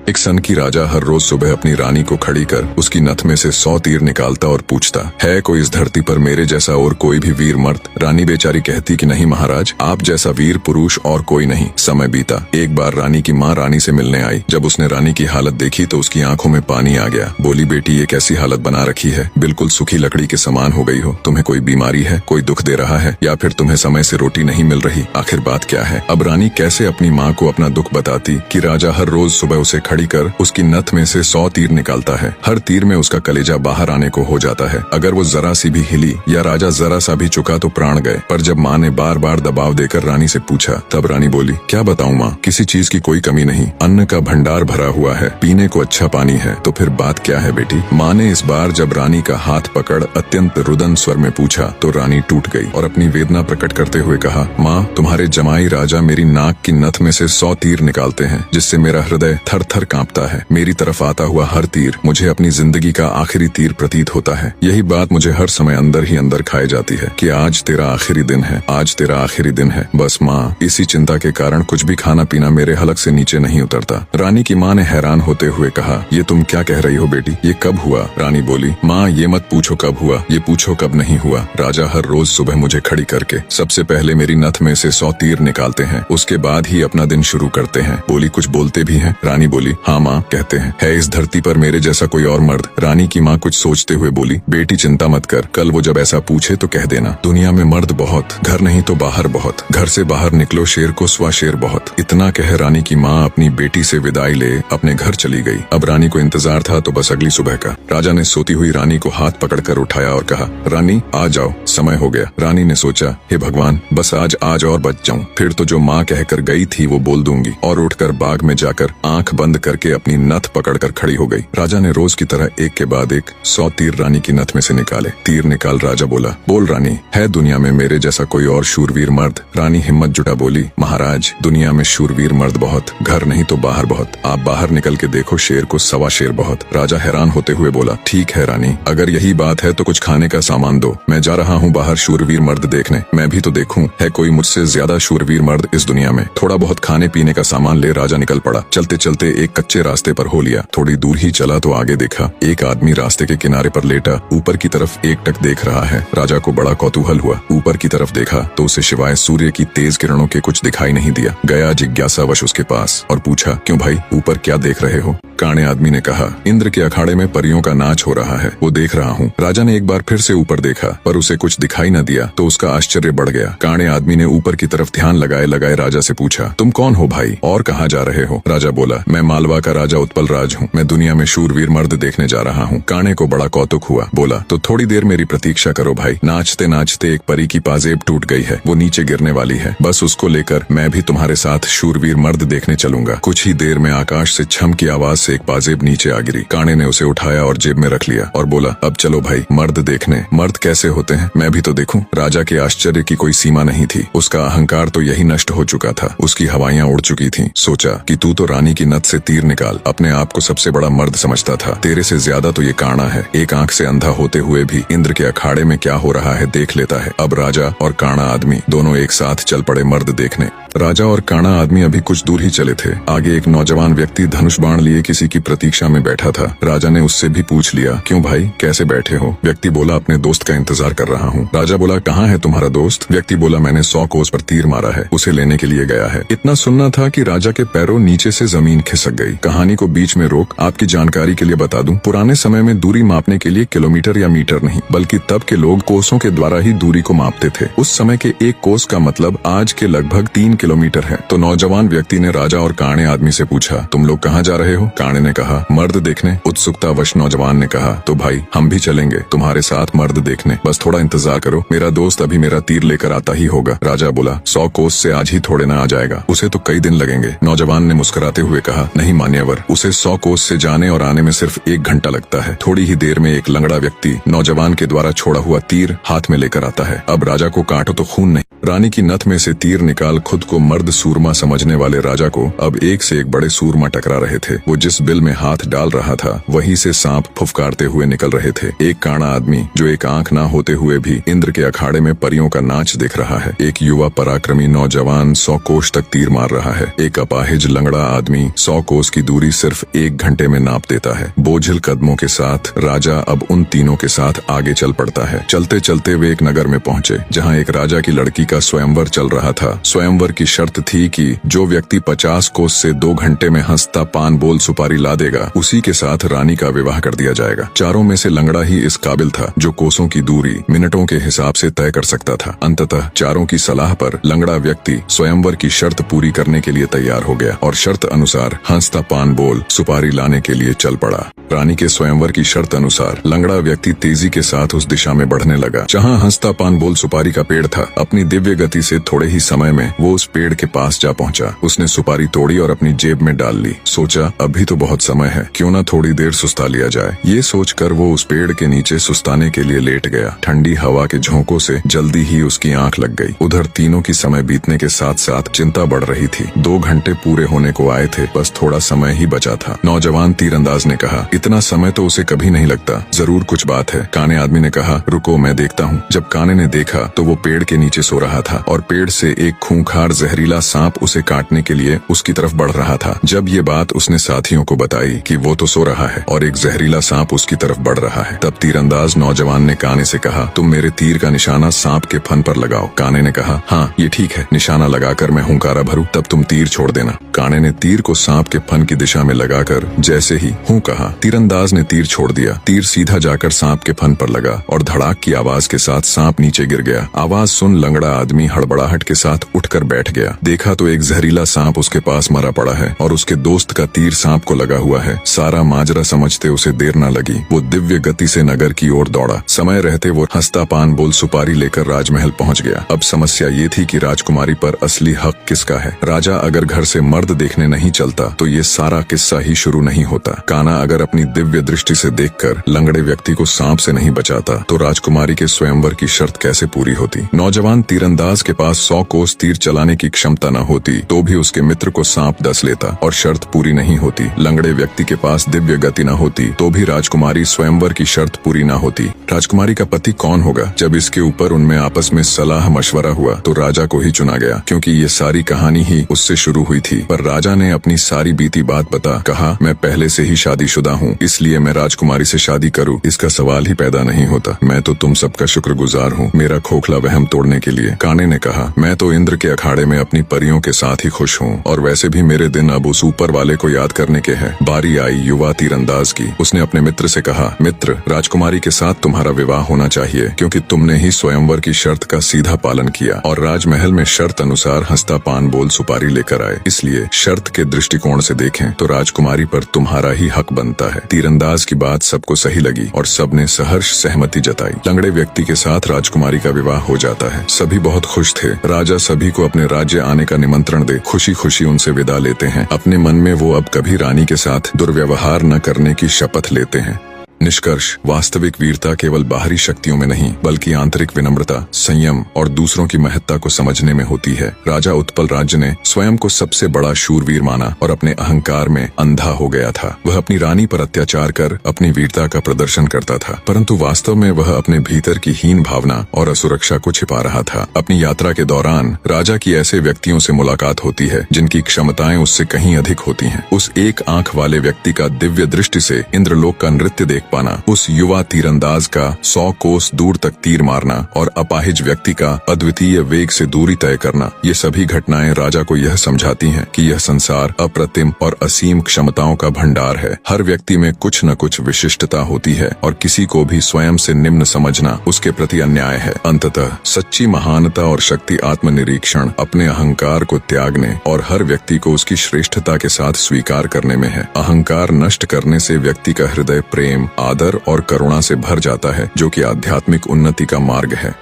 एक सन की राजा हर रोज सुबह अपनी रानी को खड़ी कर उसकी नथ में से 100 तीर निकालता और पूछता, है कोई इस धरती पर मेरे जैसा और कोई भी वीर मर्द? रानी बेचारी कहती कि नहीं महाराज, आप जैसा वीर पुरुष और कोई नहीं। समय बीता। एक बार रानी की माँ रानी से मिलने आई। जब उसने रानी की हालत देखी तो उसकी आंखों में पानी आ गया। बोली, बेटी ये कैसी हालत बना रखी है, बिल्कुल सूखी लकड़ी के समान हो गई हो। तुम्हें कोई बीमारी है, कोई दुख दे रहा है, या फिर तुम्हें समय से रोटी नहीं मिल रही? आखिर बात क्या है? अब रानी कैसे अपनी माँ को अपना दुख बताती कि राजा हर रोज सुबह उसे खड़ी कर उसकी नथ में से 100 तीर निकालता है। हर तीर में उसका कलेजा बाहर आने को हो जाता है। अगर वो जरा सी भी हिली या राजा जरा सा भी चुका तो प्राण गए। पर जब माँ ने बार बार दबाव देकर रानी से पूछा, तब रानी बोली, क्या बताऊं माँ, किसी चीज की कोई कमी नहीं, अन्न का भंडार भरा हुआ है, पीने को अच्छा पानी है। तो फिर बात क्या है बेटी? माँ ने इस बार जब रानी का हाथ पकड़ अत्यंत रुदन स्वर में पूछा तो रानी टूट गई और अपनी वेदना प्रकट करते हुए कहा, माँ, तुम्हारे जमाई राजा मेरी नाक की नथ में से 100 तीर निकालते हैं, जिससे मेरा हृदय थर थर कांपता है। मेरी तरफ आता हुआ हर तीर मुझे अपनी जिंदगी का आखिरी तीर प्रतीत होता है। यही बात मुझे हर समय अंदर ही अंदर खाए जाती है कि आज तेरा आखिरी दिन है, आज तेरा आखिरी दिन है। बस माँ, इसी चिंता के कारण कुछ भी खाना पीना मेरे हलक से नीचे नहीं उतरता। रानी की माँ ने हैरान होते हुए कहा, ये तुम क्या कह रही हो बेटी, ये कब हुआ? रानी बोली, माँ, ये मत पूछो कब हुआ, ये पूछो कब नहीं हुआ। राजा हर रोज सुबह मुझे खड़ी करके सबसे पहले मेरी नथ में से 100 तीर निकालते हैं, उसके बाद ही अपना दिन शुरू करते हैं। बोली, कुछ बोलते भी हैं? रानी बोली, हाँ माँ, कहते हैं। है इस धरती पर मेरे जैसा कोई और मर्द? रानी की माँ कुछ सोचते हुए बोली, बेटी चिंता मत कर, कल वो जब ऐसा पूछे तो कह देना, दुनिया में मर्द बहुत, घर नहीं तो बाहर बहुत, घर से बाहर निकलो शेर को स्वा शेर बहुत। इतना कह रानी की माँ अपनी बेटी से विदाई ले अपने घर चली गई। अब रानी को इंतजार था तो बस अगली सुबह का। राजा ने सोती हुई रानी को हाथ पकड़कर उठाया और कहा, रानी आ जाओ, समय हो गया। रानी ने सोचा, हे भगवान, बस आज और बच जाऊं, फिर तो जो माँ कहकर गई थी वो बोल दूंगी। और उठकर बाग में जाकर आंख बंद करके अपनी नथ पकड़कर खड़ी हो गई। राजा ने रोज की तरह एक के बाद एक 100 तीर रानी की नथ में से निकाले। तीर निकाल राजा बोला, बोल रानी, है दुनिया में मेरे जैसा कोई और शूरवीर मर्द? रानी हिम्मत जुटा बोली, महाराज, दुनिया में शूरवीर मर्द बहुत, घर नहीं तो बाहर बहुत, आप बाहर निकल के देखो, शेर को सवा शेर बहुत। राजा हैरान होते हुए बोला, ठीक है रानी, अगर यही बात है तो कुछ खाने का सामान दो, मैं जा रहा हूँ बाहर शूरवीर मर्द देखने, मैं भी तो देखूं है कोई मुझसे ज्यादा शूरवीर मर्द इस दुनिया में। थोड़ा बहुत खाने पीने का सामान ले राजा निकल पड़ा। चलते चलते एक कच्चे रास्ते पर हो लिया। थोड़ी दूर ही चला तो आगे देखा, एक आदमी रास्ते के किनारे पर लेटा ऊपर की तरफ एकटक देख रहा है। राजा को बड़ा कौतूहल हुआ। ऊपर की तरफ देखा तो उसे सिवाय सूर्य की तेज किरणों के कुछ दिखाई नहीं दिया। गया जिज्ञासावश उसके पास और पूछा, क्यों भाई, ऊपर क्या देख रहे हो? काणे आदमी ने कहा, इंद्र के अखाड़े में परियों का नाच हो रहा है, वो देख रहा हूँ। राजा ने एक बार फिर से ऊपर देखा पर उसे कुछ दिखाई न दिया तो उसका आश्चर्य बढ़ गया। काणे आदमी ने ऊपर की तरफ ध्यान लगाए लगाए राजा से पूछा, तुम कौन हो भाई और कहाँ जा रहे हो? राजा बोला, मैं मालवा का राजा उत्पल राज हूँ, मैं दुनिया में शूरवीर मर्द देखने जा रहा हूँ। काणे को बड़ा कौतुक हुआ। बोला, तो थोड़ी देर मेरी प्रतीक्षा करो भाई। नाचते नाचते एक परी की पाजेब टूट गई है, वो नीचे गिरने वाली है, बस उसको लेकर मैं भी तुम्हारे साथ शूरवीर मर्द देखने चलूंगा। कुछ ही देर में आकाश से छम की आवाज से एक पाजेब नीचे आ गिरी। काणे ने उसे उठाया और जेब में रख लिया और बोला, अब चलो भाई मर्द देखने। मर्द कैसे होते हैं मैं भी तो देखूं। राजा के आश्चर्य की कोई सीमा नहीं थी। उसका अहंकार तो यही नष्ट हो चुका था, उसकी हवाइयां उड़ चुकी थीं। सोचा कि तू तो रानी की नथ से तीर निकाल अपने आप को सबसे बड़ा मर्द समझता था, तेरे से ज्यादा तो ये काणा है। एक आंख से अंधा होते हुए भी इंद्र के अखाड़े में क्या हो रहा है देख लेता है। अब राजा और काणा आदमी दोनों एक साथ चल पड़े मर्द देखने। राजा और काणा आदमी अभी कुछ दूर ही चले थे। आगे एक नौजवान व्यक्ति धनुष बाण लिए किसी की प्रतीक्षा में बैठा था। राजा ने उससे भी पूछ लिया, क्यों भाई, कैसे बैठे हो? व्यक्ति बोला, अपने दोस्त का इंतजार कर रहा हूँ। राजा बोला, कहाँ है तुम्हारा दोस्त? व्यक्ति बोला, मैंने 100 कोस पर तीर मारा है, उसे लेने के लिए गया है। इतना सुनना था कि राजा के पैरों नीचे से जमीन खिसक गई। कहानी को बीच में रोक आपकी जानकारी के लिए बता दूं, पुराने समय में दूरी मापने के लिए किलोमीटर या मीटर नहीं बल्कि तब के लोग कोसों के द्वारा ही दूरी को मापते थे। उस समय के एक कोस का मतलब आज के लगभग 3 किलोमीटर है। तो नौजवान व्यक्ति ने राजा और काणे आदमी से पूछा, तुम लोग कहाँ जा रहे हो? काणे ने कहा, मर्द देखने। उत्सुकतावश नौजवान ने कहा, तो भाई हम भी चलेंगे तुम्हारे साथ मर्द देखने, बस थोड़ा इंतजार करो, मेरा दोस्त अभी मेरा तीर लेकर आता ही होगा। राजा बोला, 100 कोस से आज ही थोड़े ना आ जाएगा, उसे तो कई दिन लगेंगे। नौजवान ने मुस्कुराते हुए कहा, नहीं मान्यवर, उसे 100 कोस से जाने और आने में सिर्फ 1 घंटा लगता है। थोड़ी ही देर में एक लंगड़ा व्यक्ति नौजवान के द्वारा छोड़ा हुआ तीर हाथ में लेकर आता है। अब राजा को काटो तो खून नहीं। रानी की नथ में से तीर निकाल खुद को को मर्द सूरमा समझने वाले राजा को अब एक से एक बड़े सूरमा टकरा रहे थे। वो जिस बिल में हाथ डाल रहा था वहीं से सांप फुफकारते हुए निकल रहे थे। एक काना आदमी जो एक आंख ना होते हुए भी इंद्र के अखाड़े में परियों का नाच देख रहा है। एक युवा पराक्रमी नौजवान 100 कोस तक तीर मार रहा है। एक अपाहिज लंगड़ा आदमी 100 कोस की दूरी सिर्फ 1 घंटे में नाप देता है। बोझिल कदमों के साथ राजा अब उन तीनों के साथ आगे चल पड़ता है। चलते चलते वे एक नगर में पहुंचे जहां एक राजा की लड़की का स्वयंवर चल रहा था। स्वयंवर की शर्त थी कि जो व्यक्ति 50 कोस से 2 घंटे में हंसता पान बोल सुपारी ला देगा उसी के साथ रानी का विवाह कर दिया जाएगा। चारों में से लंगड़ा ही इस काबिल था जो कोसों की दूरी मिनटों के हिसाब से तय कर सकता था। अंततः चारों की सलाह पर लंगड़ा व्यक्ति स्वयंवर की शर्त पूरी करने के लिए तैयार हो गया और शर्त अनुसार हंसता पान बोल सुपारी लाने के लिए चल पड़ा। रानी के स्वयंवर की शर्त अनुसार लंगड़ा व्यक्ति तेजी के साथ उस दिशा में बढ़ने लगा जहां हंसता पान बोल सुपारी का पेड़ था। अपनी दिव्य गति से थोड़े ही समय में वो उस पेड़ के पास जा पहुंचा। उसने सुपारी तोड़ी और अपनी जेब में डाल ली। सोचा अभी तो बहुत समय है, क्यों ना थोड़ी देर सुस्ता लिया जाए। ये सोचकर वो उस पेड़ के नीचे सुस्ताने के लिए लेट गया। ठंडी हवा के झोंकों से जल्दी ही उसकी आंख लग गई। उधर तीनों की समय बीतने के साथ साथ चिंता बढ़ रही थी। 2 घंटे पूरे होने को आए थे, बस थोड़ा समय ही बचा था। नौजवान तीरंदाज ने कहा, इतना समय तो उसे कभी नहीं लगता, जरूर कुछ बात है। काने आदमी ने कहा, रुको मैं देखता हूँ। जब काने ने देखा तो वो पेड़ के नीचे सो रहा था और पेड़ से एक खूंखार जहरीला सांप उसे काटने के लिए उसकी तरफ बढ़ रहा था। जब ये बात उसने साथियों को बताई कि वो तो सो रहा है और एक जहरीला सांप उसकी तरफ बढ़ रहा है, तब तीरंदाज नौजवान ने काने से कहा, तुम मेरे तीर का निशाना सांप के फन पर लगाओ। काने ने कहा, हाँ ये ठीक है, निशाना लगाकर मैं हुंकारा भरूं तब तुम तीर छोड़ देना। काने ने तीर को सांप के फन की दिशा में लगाकर जैसे ही हूं कहा, तीरंदाज ने तीर छोड़ दिया। तीर सीधा जाकर सांप के फन पर लगा और धड़ाक की आवाज के साथ सांप नीचे गिर गया। आवाज सुन लंगड़ा आदमी हड़बड़ाहट के साथ उठकर बैठ गया। देखा तो एक जहरीला सांप उसके पास मरा पड़ा है और उसके दोस्त का तीर सांप को लगा हुआ है। सारा माजरा समझते उसे देर न लगी। वो दिव्य गति से नगर की ओर दौड़ा। समय रहते वो हंसता पान बोल सुपारी लेकर राजमहल पहुंच गया। अब समस्या ये थी कि राजकुमारी पर असली हक किसका है। राजा अगर घर से मर्द देखने नहीं चलता तो ये सारा किस्सा ही शुरू नहीं होता। काना अगर अपनी दिव्य दृष्टि से देखकर लंगड़े व्यक्ति को सांप से नहीं बचाता तो राजकुमारी के स्वयंवर की शर्त कैसे पूरी होती। नौजवान तीरंदाज के पास 100 कोस तीर चलाने की क्षमता न होती तो भी उसके मित्र को सांप डस लेता और शर्त पूरी नहीं होती। लंगड़े व्यक्ति के पास दिव्य गति न होती तो भी राजकुमारी स्वयंवर की शर्त पूरी न होती। राजकुमारी का पति कौन होगा? जब इसके ऊपर उनमें आपस में सलाह मशवरा हुआ तो राजा को ही चुना गया, क्योंकि ये सारी कहानी ही उससे शुरू हुई थी। पर राजा ने अपनी सारी बीती बात बता कहा, मैं पहले से ही शादीशुदा हूँ, इसलिए मैं राजकुमारी से शादी करूँ इसका सवाल ही पैदा नहीं होता। मैं तो तुम सबका शुक्रगुजार हूँ मेरा खोखला वहम तोड़ने के लिए। काने ने कहा, मैं तो इंद्र के अखाड़े में अपनी परियों के साथ ही खुश हूँ और वैसे भी मेरे दिन अब उस ऊपर वाले को याद करने के हैं। बारी आई युवा तीरंदाज की। उसने अपने मित्र से कहा, मित्र राजकुमारी के साथ तुम्हारा विवाह होना चाहिए, क्योंकि तुमने ही स्वयंवर की शर्त का सीधा पालन किया और राजमहल में शर्त अनुसार हंसता पान बोल सुपारी लेकर आए। इसलिए शर्त के दृष्टिकोण से देखें तो राजकुमारी पर तुम्हारा ही हक बनता है। तीरंदाज की बात सबको सही लगी और सबने सहर्ष सहमति जताई। लंगड़े व्यक्ति के साथ राजकुमारी का विवाह हो जाता है। सभी बहुत खुश थे। राजा सभी को अपने राज्य आने का निमंत्रण दे खुशी खुशी उनसे विदा लेते हैं। अपने मन में वो अब कभी रानी के साथ दुर्व्यवहार न करने की शपथ लेते हैं। निष्कर्ष, वास्तविक वीरता केवल बाहरी शक्तियों में नहीं बल्कि आंतरिक विनम्रता, संयम और दूसरों की महत्ता को समझने में होती है। राजा उत्पल राज्य ने स्वयं को सबसे बड़ा शूरवीर माना और अपने अहंकार में अंधा हो गया था। वह अपनी रानी पर अत्याचार कर अपनी वीरता का प्रदर्शन करता था, परंतु वास्तव में वह अपने भीतर की हीन भावना और असुरक्षा को छिपा रहा था। अपनी यात्रा के दौरान राजा की ऐसे व्यक्तियों से मुलाकात होती है जिनकी क्षमताएं उससे कहीं अधिक होती हैं। उस एक आंख वाले व्यक्ति का दिव्य दृष्टि से इंद्रलोक का नृत्य देख पाना, उस युवा तीरंदाज का 100 कोस दूर तक तीर मारना और अपाहिज व्यक्ति का अद्वितीय वेग से दूरी तय करना, ये सभी घटनाएं राजा को यह समझाती हैं कि यह संसार अप्रतिम और असीम क्षमताओं का भंडार है। हर व्यक्ति में कुछ न कुछ विशिष्टता होती है और किसी को भी स्वयं से निम्न समझना उसके प्रति अन्याय है। अंततः सच्ची महानता और शक्ति आत्मनिरीक्षण, अपने अहंकार को त्यागने और हर व्यक्ति को उसकी श्रेष्ठता के साथ स्वीकार करने में है। अहंकार नष्ट करने से व्यक्ति का हृदय प्रेम, आदर और करुणा से भर जाता है, जो कि आध्यात्मिक उन्नति का मार्ग है।